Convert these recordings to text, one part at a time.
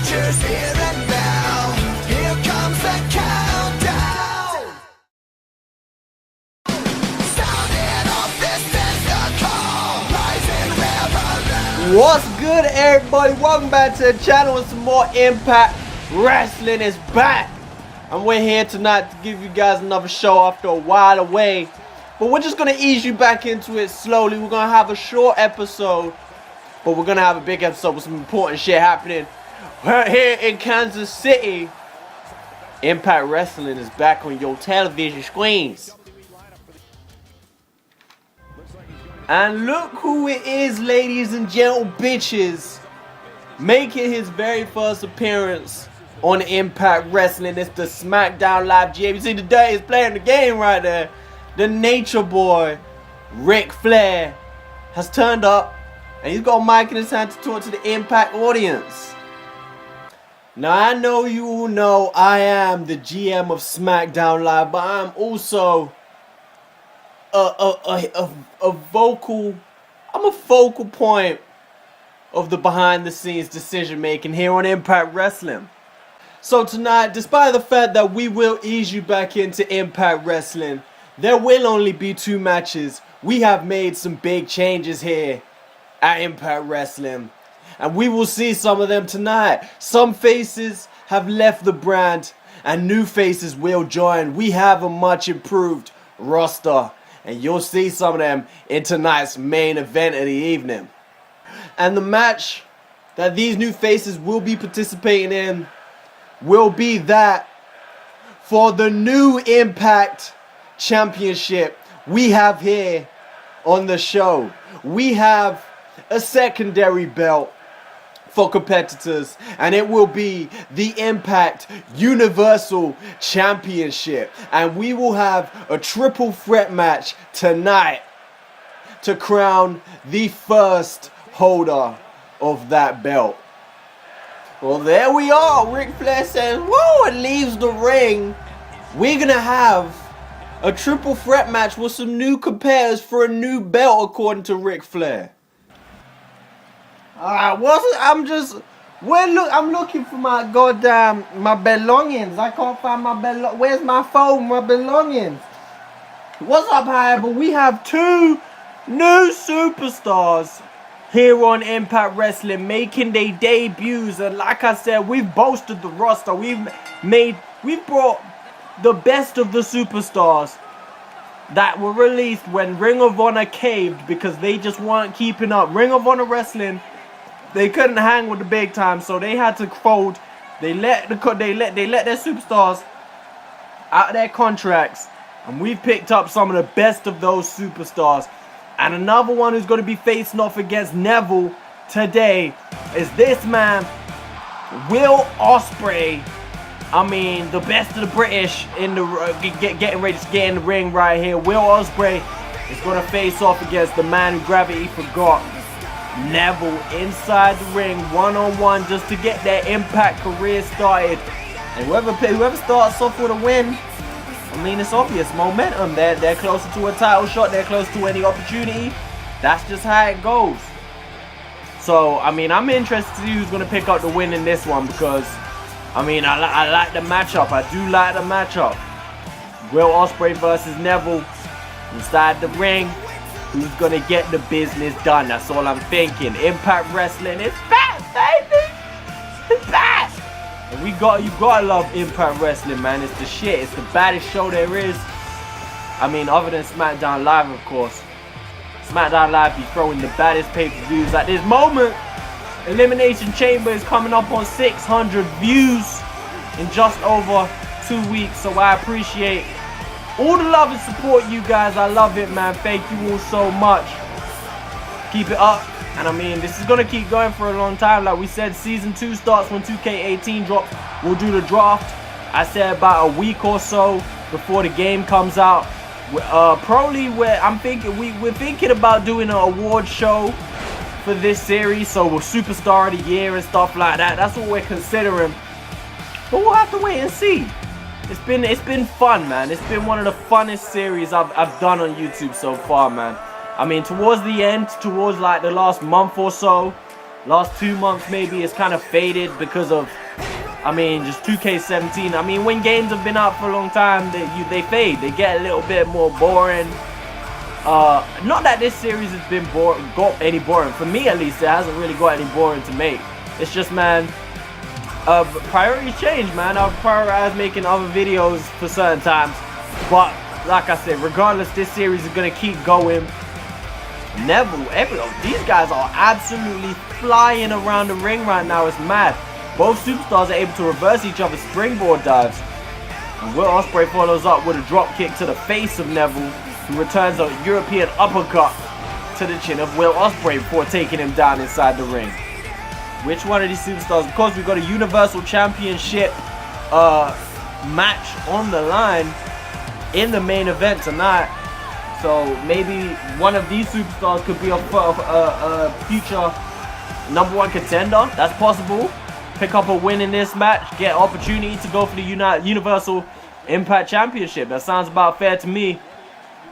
future's here and now. Here comes the countdown. Sounding off this is the call. Rising revolution. What's good, everybody? Welcome back to the channel with some more Impact Wrestling is back. And we're here tonight to give you guys another show after a while away. But we're just going to ease you back into it slowly. We're going to have a short episode, but we're going to have a big episode with some important shit happening. We're here in Kansas City. Impact Wrestling is back on your television screens. And look who it is, ladies and gentle bitches, making his very first appearance on Impact Wrestling. It's the SmackDown Live GM. You see the Ther'Es playing the game right there. The Nature Boy, Ric Flair, has turned up, and he's got a mic in his hand to talk to the Impact audience. Now, I know you all know I am the GM of SmackDown Live, but I'm also a focal point of the behind-the-scenes decision-making here on Impact Wrestling. So tonight, despite the fact that we will ease you back into Impact Wrestling, there will only be 2 matches. We have made some big changes here at Impact Wrestling, and we will see some of them tonight. Some faces have left the brand, and new faces will join. We have a much improved roster, and you'll see some of them in tonight's main event of the evening. And the match that these new faces will be participating in will be that for the new Impact Championship we have here on the show. We have a secondary belt for competitors, and it will be the Impact Universal Championship. And we will have a triple threat match tonight to crown the first holder of that belt. Well, there we are. Ric Flair says, whoa, and leaves the ring. We're going to have a triple threat match with some new competitors for a new belt, according to Ric Flair. Alright, I'm looking for my goddamn, my belongings. I can't find my where's my phone, my belongings? What's up, however? We have 2 new superstars here on Impact Wrestling making their debuts, and like I said, we've bolstered the roster. We've brought the best of the superstars that were released when Ring of Honor caved because they just weren't keeping up. Ring of Honor Wrestling, they couldn't hang with the big time, so they had to fold. They let their superstars out of their contracts, and we've picked up some of the best of those superstars. And another one who's going to be facing off against Neville today is this man, Will Ospreay. I mean, the best of the British in the getting ready to get in the ring right here. Will Ospreay is going to face off against the man who Gravity forgot, Neville, inside the ring, one-on-one, just to get their Impact career started. And whoever starts off with a win, I mean, it's obvious momentum. They're closer to a title shot. They're closer to any opportunity. That's just how it goes. So, I mean, I'm interested to see who's going to pick up the win in this one because, I mean, I like the matchup. I do like the matchup. Will Ospreay versus Neville inside the ring. Who's going to get the business done? That's all I'm thinking. Impact Wrestling is back, baby. It's back. And you gotta love Impact Wrestling, man. It's the shit. It's the baddest show there is. I mean, other than SmackDown Live, of course. SmackDown Live be throwing the baddest pay-per-views at this moment. Elimination Chamber is coming up on 600 views in just over 2 weeks. So I appreciate all the love and support, you guys. I love it, man. Thank you all so much. Keep it up. And I mean, this is going to keep going for a long time. Like we said, Season 2 starts when 2K18 drops. We'll do the draft, I said, about a week or so before the game comes out. Probably we're thinking about doing an award show for this series. So we're Superstar of the Year and stuff like that. That's what we're considering. But we'll have to wait and see. It's been fun, man. It's been one of the funnest series I've done on YouTube so far, man. I mean, towards the end, towards like the last month or so, Last 2 months maybe it's kind of faded because of, I mean, just 2K17. I mean, when games have been out for a long time, they fade. They get a little bit more boring. Not that this series has been got any boring. For me, at least, it hasn't really got any boring to make. It's just, man, priorities change, man. I'll prioritize making other videos for certain times. But, like I said, regardless, this series is going to keep going. Neville, these guys are absolutely flying around the ring right now. It's mad. Both superstars are able to reverse each other's springboard dives. And Will Ospreay follows up with a drop kick to the face of Neville, who returns a European uppercut to the chin of Will Ospreay before taking him down inside the ring. Which one of these superstars? Of course, we've got a Universal Championship match on the line in the main event tonight. So maybe one of these superstars could be a future #1 contender. That's possible. Pick up a win in this match, get opportunity to go for the Universal Impact Championship. That sounds about fair to me.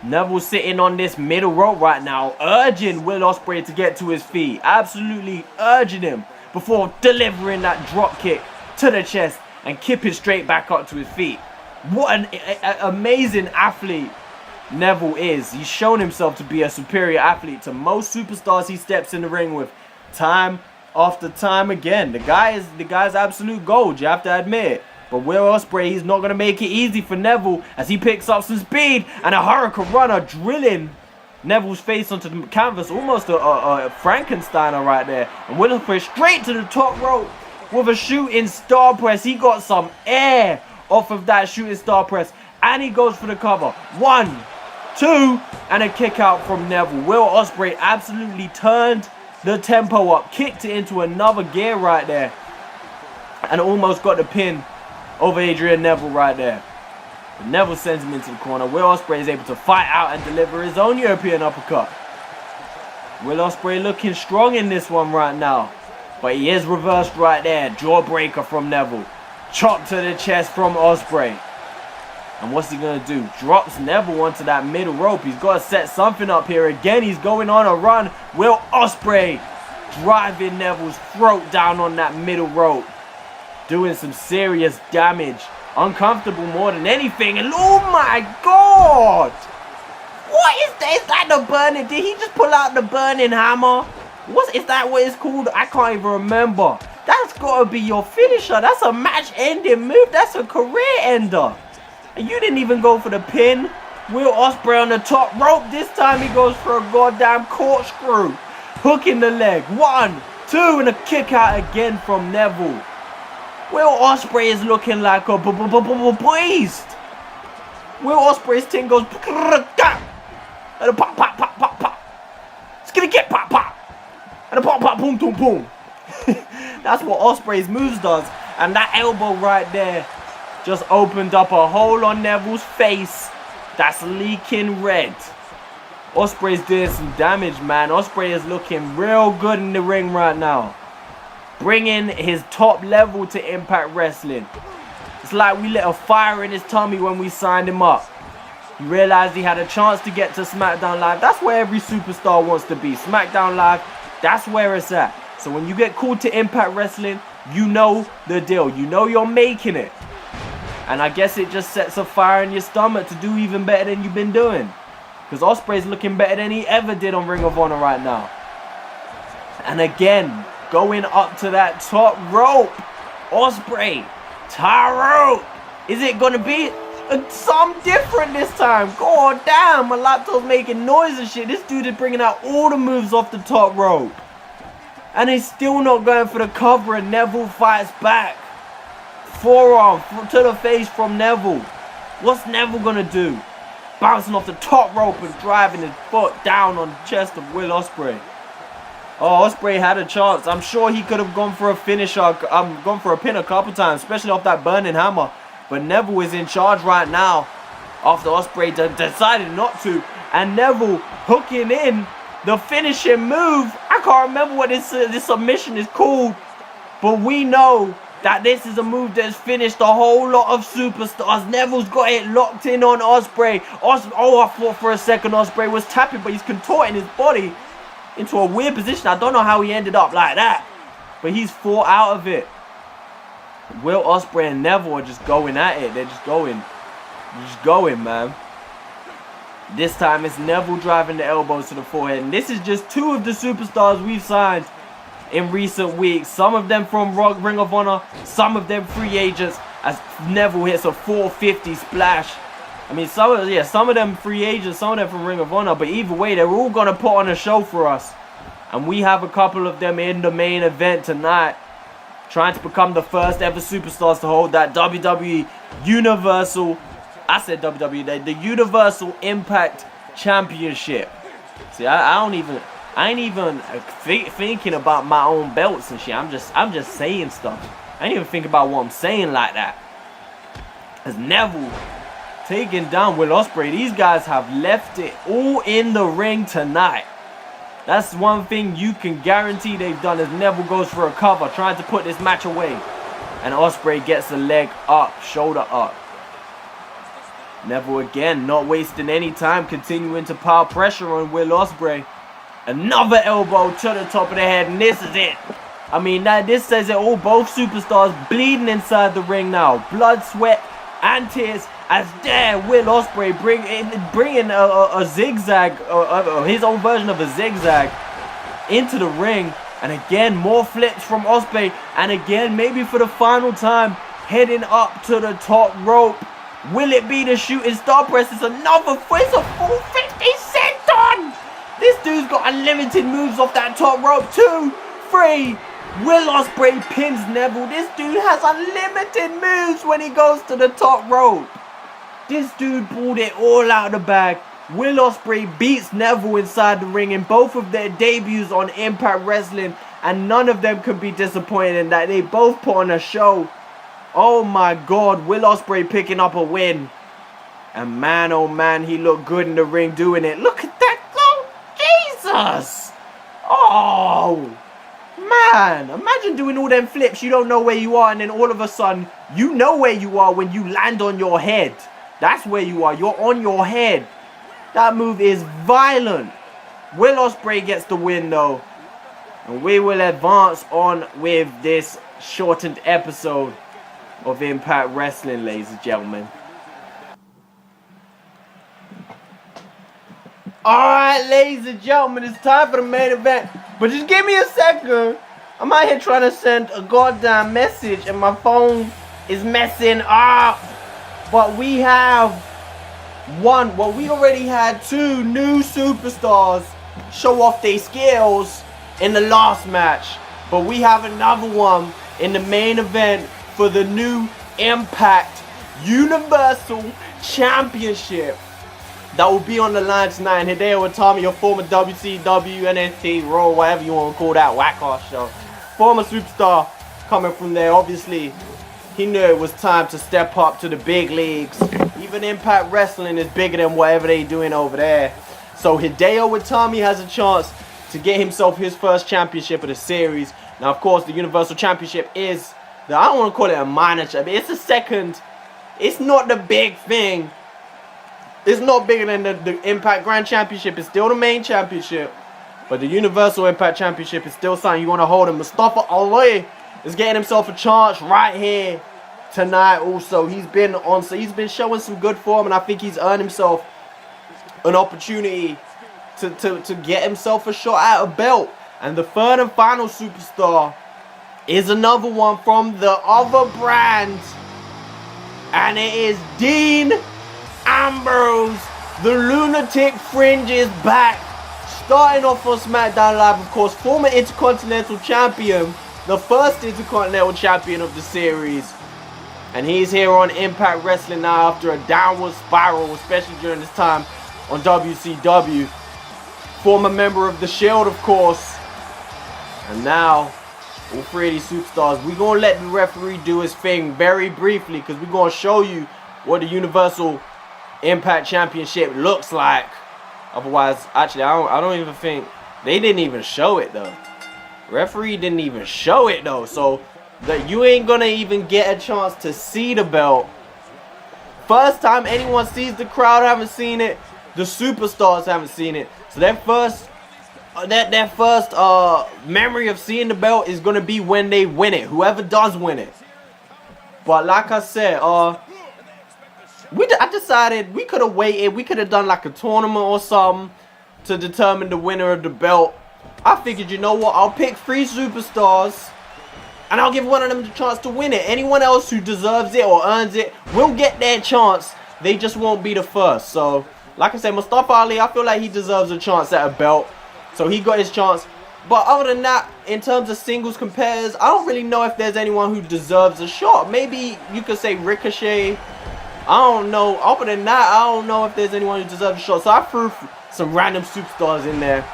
Neville sitting on this middle rope right now, urging Will Ospreay to get to his feet. Absolutely urging him before delivering that drop kick to the chest and kipping straight back up to his feet. What an amazing athlete Neville is. He's shown himself to be a superior athlete to most superstars he steps in the ring with, time after time again. The guy's absolute gold, you have to admit it. But Will Ospreay, he's not going to make it easy for Neville as he picks up some speed and a Hurricane Runner drilling Neville's face onto the canvas. Almost a Frankensteiner right there. And Will Ospreay straight to the top rope with a shooting star press. He got some air off of that shooting star press. And he goes for the cover. 1, 2, and a kick out from Neville. Will Ospreay absolutely turned the tempo up, kicked it into another gear right there, and almost got the pin over Adrian Neville right there. But Neville sends him into the corner. Will Ospreay is able to fight out and deliver his own European uppercut. Will Ospreay looking strong in this one right now, but he is reversed right there. Jawbreaker from Neville. Chop to the chest from Ospreay. And what's he going to do? Drops Neville onto that middle rope. He's got to set something up here. Again, he's going on a run. Will Ospreay driving Neville's throat down on that middle rope. Doing some serious damage. Uncomfortable more than anything. And oh my God! What is that? Is that the burning? Did he just pull out the burning hammer? Is that what it's called? I can't even remember. That's got to be your finisher. That's a match-ending move. That's a career ender. And you didn't even go for the pin. Will Ospreay on the top rope. This time he goes for a goddamn corkscrew. Hook in the leg. 1, 2, and a kick out again from Neville. Will Ospreay is looking like a beast. Will Ospreay's thing goes and a pop, pop, pop, pop, pop. It's gonna get pop, pop. And a pop, pop, boom, boom, boom. That's what Ospreay's moves does. And that elbow right there just opened up a hole on Neville's face that's leaking red. Ospreay's doing some damage, man. Ospreay is looking real good in the ring right now. Bringing his top level to Impact Wrestling. It's like we lit a fire in his tummy when we signed him up. He realized he had a chance to get to SmackDown Live. That's where every superstar wants to be. SmackDown Live, that's where it's at. So when you get called to Impact Wrestling, you know the deal. You know you're making it. And I guess it just sets a fire in your stomach to do even better than you've been doing. Because Ospreay's looking better than he ever did on Ring of Honor right now. And again, going up to that top rope. Ospreay, tie rope. Is it going to be something different this time? God damn, my laptop's making noise and shit. This dude is bringing out all the moves off the top rope. And he's still not going for the cover, and Neville fights back. Forearm to the face from Neville. What's Neville going to do? Bouncing off the top rope and driving his foot down on the chest of Will Ospreay. Oh, Ospreay had a chance. I'm sure he could have gone for a finisher, gone for a pin a couple times, especially off that burning hammer. But Neville is in charge right now after Ospreay decided not to. And Neville hooking in the finishing move. I can't remember what this submission is called. But we know that this is a move that's finished a whole lot of superstars. Neville's got it locked in on Ospreay. Oh, I thought for a second Ospreay was tapping, but he's contorting his body. into a weird position. I don't know how he ended up like that, but he's fought out of it. Will Ospreay and Neville are just going at it. They're just going, man. This time it's Neville driving the elbows to the forehead. And this is just 2 of the superstars we've signed in recent weeks. Some of them from Ring of Honor, some of them free agents, as Neville hits a 450 splash. I mean, some of them free agents, some of them from Ring of Honor, but either way, they're all going to put on a show for us. And we have a couple of them in the main event tonight, trying to become the first ever superstars to hold that WWE Universal, I said WWE, the Universal Impact Championship. See, I ain't even thinking about my own belts and shit. I'm just saying stuff. I ain't even think about what I'm saying like that. As Neville taking down Will Ospreay, these guys have left it all in the ring tonight. That's one thing you can guarantee they've done, as Neville goes for a cover, trying to put this match away. And Ospreay gets the leg up, shoulder up. Neville again, not wasting any time, continuing to pile pressure on Will Ospreay. Another elbow to the top of the head, and this is it. I mean, this says it all. Both superstars bleeding inside the ring now. Blood, sweat, and tears. As there, Will Ospreay bringing a zigzag, his own version of a zigzag, into the ring. And again, more flips from Ospreay. And again, maybe for the final time, heading up to the top rope. Will it be the shooting star press? It's another, it's a full 50 senton. This dude's got unlimited moves off that top rope. 2, 3. Will Ospreay pins Neville. This dude has unlimited moves when he goes to the top rope. This dude pulled it all out of the bag. Will Ospreay beats Neville inside the ring in both of their debuts on Impact Wrestling, and none of them could be disappointed in that. They both put on a show. Oh my God, Will Ospreay picking up a win. And man, oh man, he looked good in the ring doing it. Look at that. Oh, Jesus. Oh, man. Imagine doing all them flips. You don't know where you are, and then all of a sudden, you know where you are when you land on your head. That's where you are. You're on your head. That move is violent. Will Ospreay gets the win though. And we will advance on with this shortened episode of Impact Wrestling, ladies and gentlemen. Alright, ladies and gentlemen, it's time for the main event. But just give me a second. I'm out here trying to send a goddamn message and my phone is messing up. But we have we already had 2 new superstars show off their skills in the last match. But we have another one in the main event for the new Impact Universal Championship that will be on the line tonight. And Hideo Itami, your former WCW, NXT, Raw, whatever you want to call that whack-ass show, former superstar coming from there. Obviously, he knew it was time to step up to the big leagues. Even Impact Wrestling is bigger than whatever they're doing over there. So Hideo Itami has a chance to get himself his first championship of the series. Now, of course, the Universal Championship is, I don't want to call it a minor championship. It's a second. It's not the big thing. It's not bigger than the Impact Grand Championship. It's still the main championship. But the Universal Impact Championship is still something you want to hold. And Mustafa Ali is getting himself a chance right here tonight also. He's been showing some good form, and I think he's earned himself an opportunity to get himself a shot at a belt. And the third and final superstar is another one from the other brand. And it is Dean Ambrose. The Lunatic Fringe is back. Starting off on SmackDown Live, of course, former Intercontinental Champion. The first Intercontinental Champion of the series. And he's here on Impact Wrestling now after a downward spiral, especially during this time on WCW. Former member of The Shield, of course. And now, all 3 of these superstars, we're going to let the referee do his thing very briefly, because we're going to show you what the Universal Impact Championship looks like. Otherwise, actually, I don't even think, they didn't even show it though. Referee didn't even show it though, so that you ain't gonna even get a chance to see the belt. First time anyone sees, the crowd haven't seen it, the superstars haven't seen it. So their first their first memory of seeing the belt is gonna be when they win it. Whoever does win it. But like I said, I decided we could have waited. We could have done like a tournament or something to determine the winner of the belt. I figured, you know what? I'll pick 3 superstars. And I'll give one of them the chance to win it. Anyone else who deserves it or earns it will get their chance. They just won't be the first. So, like I said, Mustafa Ali, I feel like he deserves a chance at a belt. So he got his chance. But other than that, in terms of singles competitors, I don't really know if there's anyone who deserves a shot. Maybe you could say Ricochet. I don't know. Other than that, I don't know if there's anyone who deserves a shot. So I threw some random superstars in there.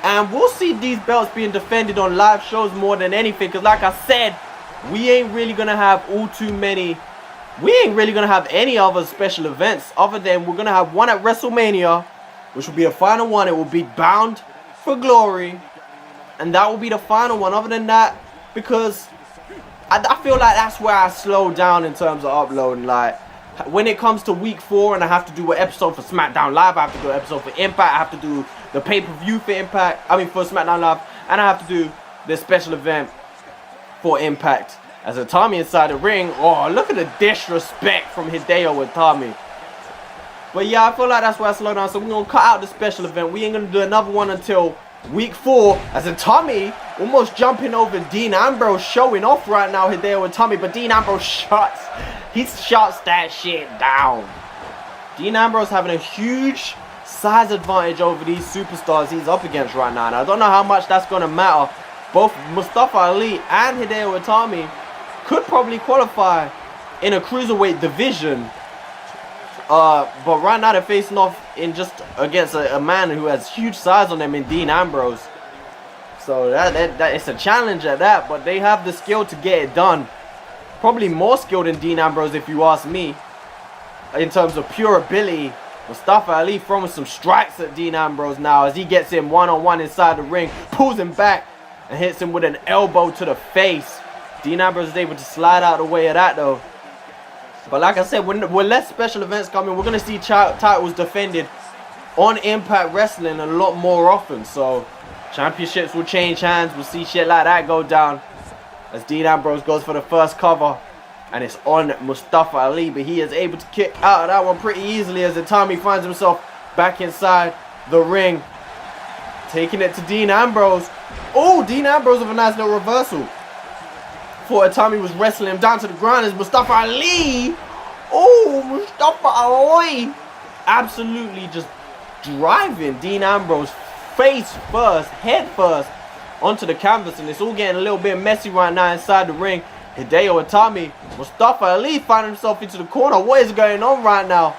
And we'll see these belts being defended on live shows more than anything. Because like I said, we ain't really going to have we ain't really going to have any other special events. Other than we're going to have one at WrestleMania, which will be a final one. It will be Bound for Glory. And that will be the final one. Other than that, because I feel like that's where I slow down in terms of uploading. Like, when it comes to week 4 and I have to do an episode for SmackDown Live, I have to do an episode for Impact, I have to do the pay-per-view for Impact, for SmackDown Live, and I have to do the special event for Impact. As Itami inside the ring, oh, look at the disrespect from Hideo Itami. But yeah, I feel like that's where I slow down, so we're going to cut out the special event. We ain't going to do another one until week 4, as Itami almost jumping over Dean Ambrose, showing off right now, Hideo Itami, but Dean Ambrose shuts that shit down. Dean Ambrose having a huge size advantage over these superstars he's up against right now, and I don't know how much that's going to matter. Both Mustafa Ali and Hideo Itami could probably qualify in a cruiserweight division, but right now they're facing off in just against a man who has huge size on them in Dean Ambrose. So that it's a challenge at that, but they have the skill to get it done. Probably more skilled than Dean Ambrose, if you ask me, in terms of pure ability. Mustafa Ali throwing some strikes at Dean Ambrose now as he gets him one-on-one inside the ring, pulls him back and hits him with an elbow to the face. Dean Ambrose is able to slide out of the way of that though. But like I said, with less special events coming, we're going to see titles defended on Impact Wrestling a lot more often. So championships will change hands. We'll see shit like that go down as Dean Ambrose goes for the first cover. And it's on Mustafa Ali, but he is able to kick out of that one pretty easily as Itami finds himself back inside the ring. Taking it to Dean Ambrose. Oh, Dean Ambrose with a nice little reversal. Thought Itami was wrestling him down to the ground as Mustafa Ali. Oh, Mustafa Ali. Absolutely just driving Dean Ambrose face first, head first onto the canvas. And it's all getting a little bit messy right now inside the ring. Hideo Itami, Mustafa Ali finding himself into the corner. What is going on right now?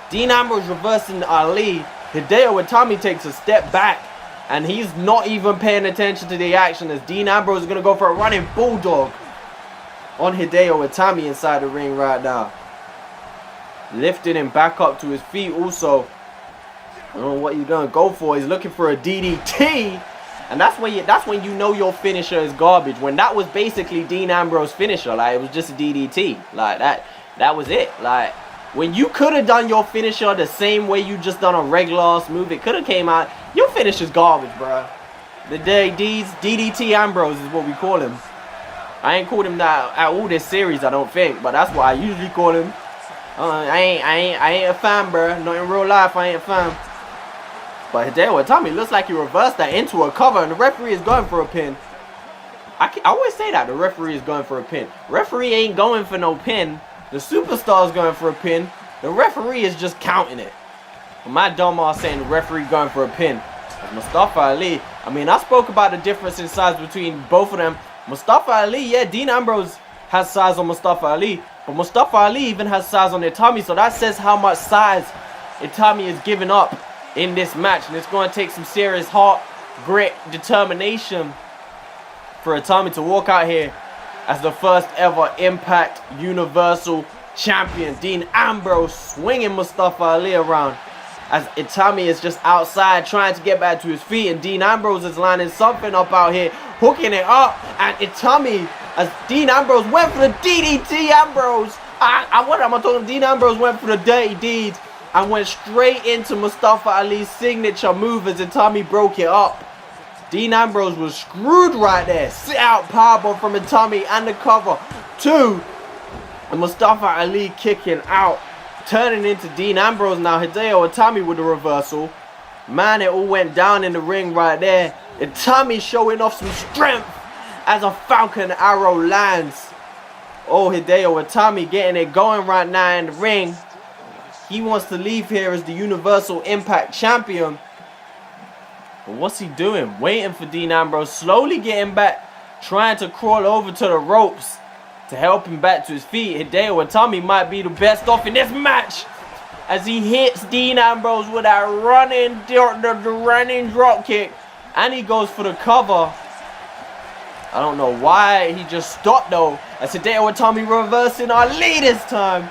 Dean Ambrose reversing Ali. Hideo Itami takes a step back, and he's not even paying attention to the action as Dean Ambrose is going to go for a running bulldog on Hideo Itami inside the ring right now. Lifting him back up to his feet also. I don't know what he's going to go for. He's looking for a DDT. And that's when you know your finisher is garbage. When that was basically Dean Ambrose's finisher, like it was just a DDT, like that was it. Like when you could have done your finisher the same way you just done a regular ass move, it could have came out. Your finisher's garbage, bro. The DDT Ambrose is what we call him. I ain't called him that at all this series, I don't think, but that's what I usually call him. I ain't a fan, bro. Not in real life, I ain't a fan. But Hideo Itami looks like he reversed that into a cover, and the referee is going for a pin. I always say that, the referee is going for a pin. Referee ain't going for no pin. The superstar is going for a pin. The referee is just counting it. But my dumb ass saying the referee going for a pin. Mustafa Ali, I spoke about the difference in size between both of them. Mustafa Ali, yeah, Dean Ambrose has size on Mustafa Ali, but Mustafa Ali even has size on Itami, so that says how much size Itami is giving up in this match, and it's going to take some serious heart, grit, determination for Itami to walk out here as the first ever Impact Universal Champion. Dean Ambrose swinging Mustafa Ali around as Itami is just outside trying to get back to his feet, and Dean Ambrose is lining something up out here, hooking it up, and Itami, as Dean Ambrose went for the DDT Ambrose. What am I talking? Dean Ambrose went for the dirty deeds, and went straight into Mustafa Ali's signature move as Itami broke it up. Dean Ambrose was screwed right there. Sit out powerbomb from Itami and the cover. 2. And Mustafa Ali kicking out. Turning into Dean Ambrose now. Hideo Itami with the reversal. Man, it all went down in the ring right there. Itami showing off some strength as a Falcon Arrow lands. Oh, Hideo Itami getting it going right now in the ring. He wants to leave here as the Universal Impact Champion. But what's he doing? Waiting for Dean Ambrose. Slowly getting back. Trying to crawl over to the ropes to help him back to his feet. Hideo Itami might be the best off in this match, as he hits Dean Ambrose with that running drop kick. And he goes for the cover. I don't know why he just stopped though. As Hideo Itami reversing Ali this time.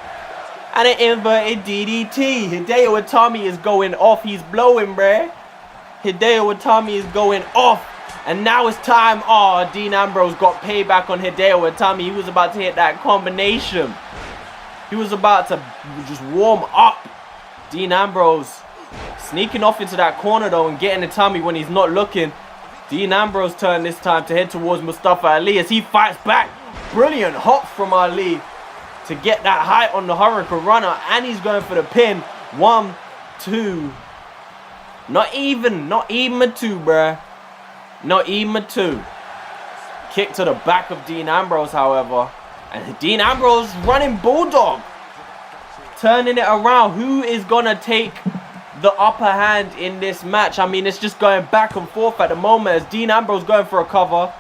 And an inverted DDT. Hideo Itami is going off. He's blowing, bruh. Hideo Itami is going off. And now it's time. Oh, Dean Ambrose got payback on Hideo Itami. He was about to hit that combination. He was about to just warm up. Dean Ambrose sneaking off into that corner though and getting Itami when he's not looking. Dean Ambrose turn this time to head towards Mustafa Ali as he fights back. Brilliant hop from Ali to get that height on the Hurricane Runner, and he's going for the pin. 1, 2. Not even a 2, bruh. Not even a 2. Kick to the back of Dean Ambrose, however. And Dean Ambrose running Bulldog. Turning it around. Who is going to take the upper hand in this match? I mean, it's just going back and forth at the moment as Dean Ambrose going for a cover.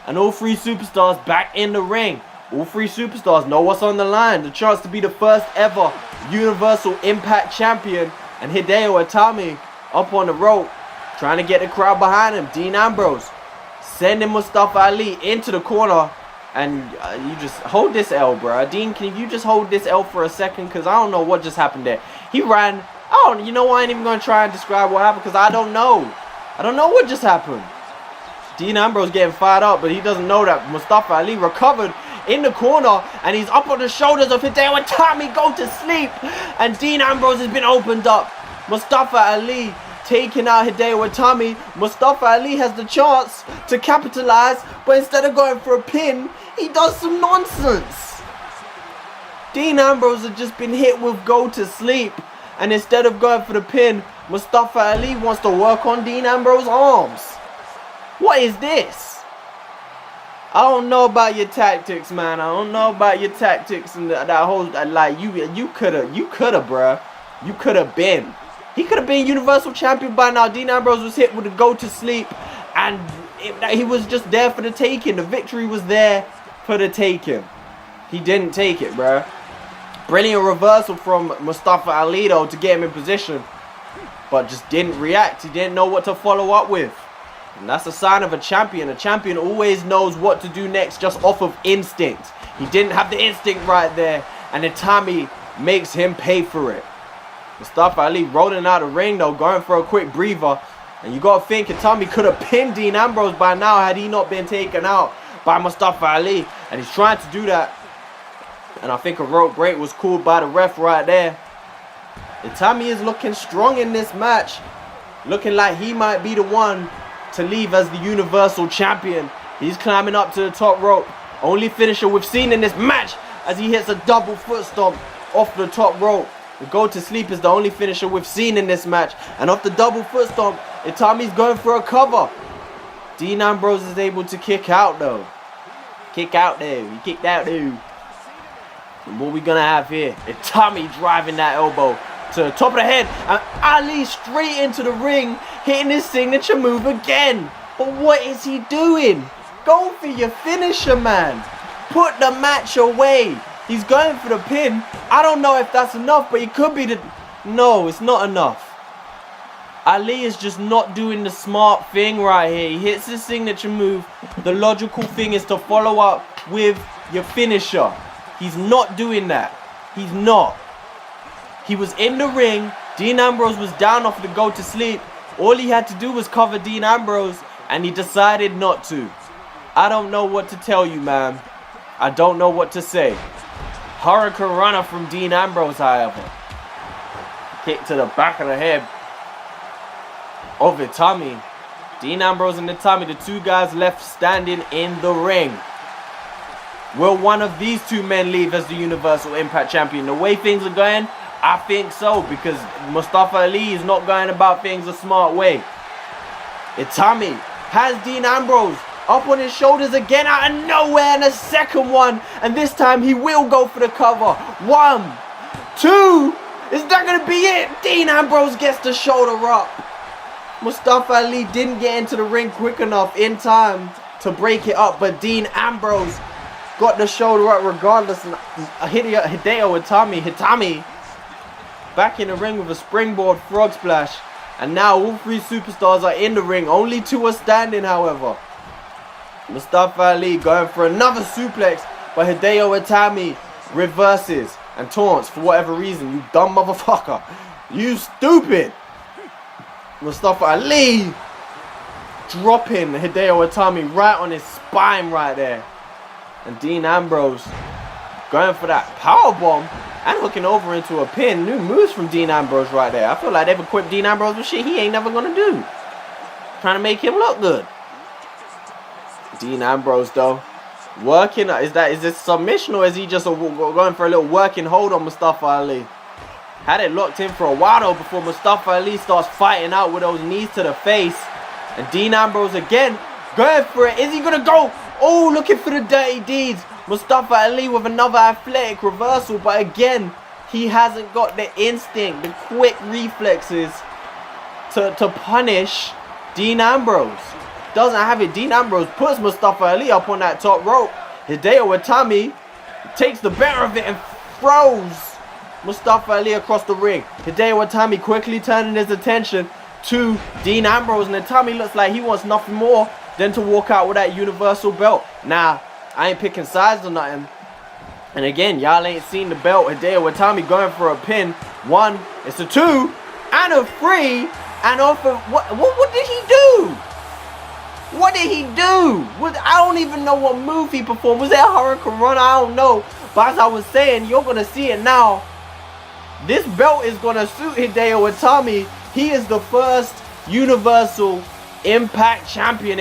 And all 3 superstars back in the ring. All 3 superstars know what's on the line. The chance to be the first ever Universal Impact Champion. And Hideo Itami up on the rope, trying to get the crowd behind him. Dean Ambrose sending Mustafa Ali into the corner. And you just hold this L, bro. Dean, can you just hold this L for a second? Because I don't know what just happened there. He ran. Oh, you know what? I ain't even going to try and describe what happened because I don't know. I don't know what just happened. Dean Ambrose getting fired up, but he doesn't know that Mustafa Ali recovered in the corner, and he's up on the shoulders of Hideo Itami. Go to sleep, and Dean Ambrose has been opened up. Mustafa Ali taking out Hideo Itami. Mustafa Ali has the chance to capitalize, but instead of going for a pin, he does some nonsense. Dean Ambrose has just been hit with go to sleep, and instead of going for the pin, Mustafa Ali wants to work on Dean Ambrose's arms. What is this? I don't know about your tactics, man. I don't know about your tactics and that whole like you coulda, bruh. You coulda been. He could have been Universal Champion by now. Dean Ambrose was hit with a go to sleep, and he was just there for the taking. The victory was there for the taking. He didn't take it, bruh. Brilliant reversal from Mustafa Ali though to get him in position, but just didn't react. He didn't know what to follow up with. And that's a sign of a champion. A champion always knows what to do next just off of instinct. He didn't have the instinct right there, and Itami makes him pay for it. Mustafa Ali rolling out the ring though, going for a quick breather. And you gotta think Itami could have pinned Dean Ambrose by now had he not been taken out by Mustafa Ali. And he's trying to do that. And I think a rope break was called by the ref right there. Itami is looking strong in this match. Looking like he might be the one to leave as the Universal Champion. He's climbing up to the top rope. Only finisher we've seen in this match as he hits a double foot stomp off the top rope. The go to sleep is the only finisher we've seen in this match. And off the double foot stomp, Itami's going for a cover. Dean Ambrose is able to kick out though. Kick out there. He kicked out there. And what we gonna have here? Itami driving that elbow to the top of the head, and Ali straight into the ring, hitting his signature move again. But what is he doing? Go for your finisher, man. Put the match away. He's going for the pin. I don't know if that's enough, but he could be the... No, it's not enough. Ali is just not doing the smart thing right here. He hits his signature move. The logical thing is to follow up with your finisher. He's not doing that. He's not. He was in the ring. Dean Ambrose was down off the go to sleep. All he had to do was cover Dean Ambrose, and he decided not to. I don't know what to tell you, man. I don't know what to say. Hurricane Runner from Dean Ambrose, however. Kick to the back of the head of Itami. Dean Ambrose and Itami, the two guys left standing in the ring. Will one of these two men leave as the Universal Impact Champion? The way things are going, I think so, because Mustafa Ali is not going about things a smart way. Itami has Dean Ambrose up on his shoulders again out of nowhere, and a second one, and this time he will go for the cover. 1, 2, is that going to be it? Dean Ambrose gets the shoulder up. Mustafa Ali didn't get into the ring quick enough in time to break it up, but Dean Ambrose got the shoulder up regardless. Hideo Itami back in the ring with a springboard frog splash. And now all three superstars are in the ring. Only 2 are standing, however. Mustafa Ali going for another suplex, but Hideo Itami reverses and taunts for whatever reason. You dumb motherfucker. You stupid. Mustafa Ali dropping Hideo Itami right on his spine right there. And Dean Ambrose going for that powerbomb and hooking over into a pin. New moves from Dean Ambrose right there. I feel like they've equipped Dean Ambrose with shit he ain't never gonna do. Trying to make him look good. Dean Ambrose though, working. Is this submission, or is he just going for a little working hold on Mustafa Ali? Had it locked in for a while though before Mustafa Ali starts fighting out with those knees to the face. And Dean Ambrose again going for it. Is he gonna go? Oh, looking for the dirty deeds. Mustafa Ali with another athletic reversal, but again, he hasn't got the instinct, the quick reflexes to punish Dean Ambrose. Doesn't have it. Dean Ambrose puts Mustafa Ali up on that top rope. Hideo Itami takes the better of it and throws Mustafa Ali across the ring. Hideo Itami quickly turning his attention to Dean Ambrose, and Itami looks like he wants nothing more than to walk out with that Universal belt. Now, I ain't picking sides or nothing. And again, y'all ain't seen the belt. Hideo Itami going for a pin. 1, it's a 2, and a 3. And off of what did he do? What did he do? I don't even know what move he performed. Was that Hurricane Run? I don't know. But as I was saying, you're gonna see it now. This belt is gonna suit Hideo Itami. He is the first Universal Impact Champion.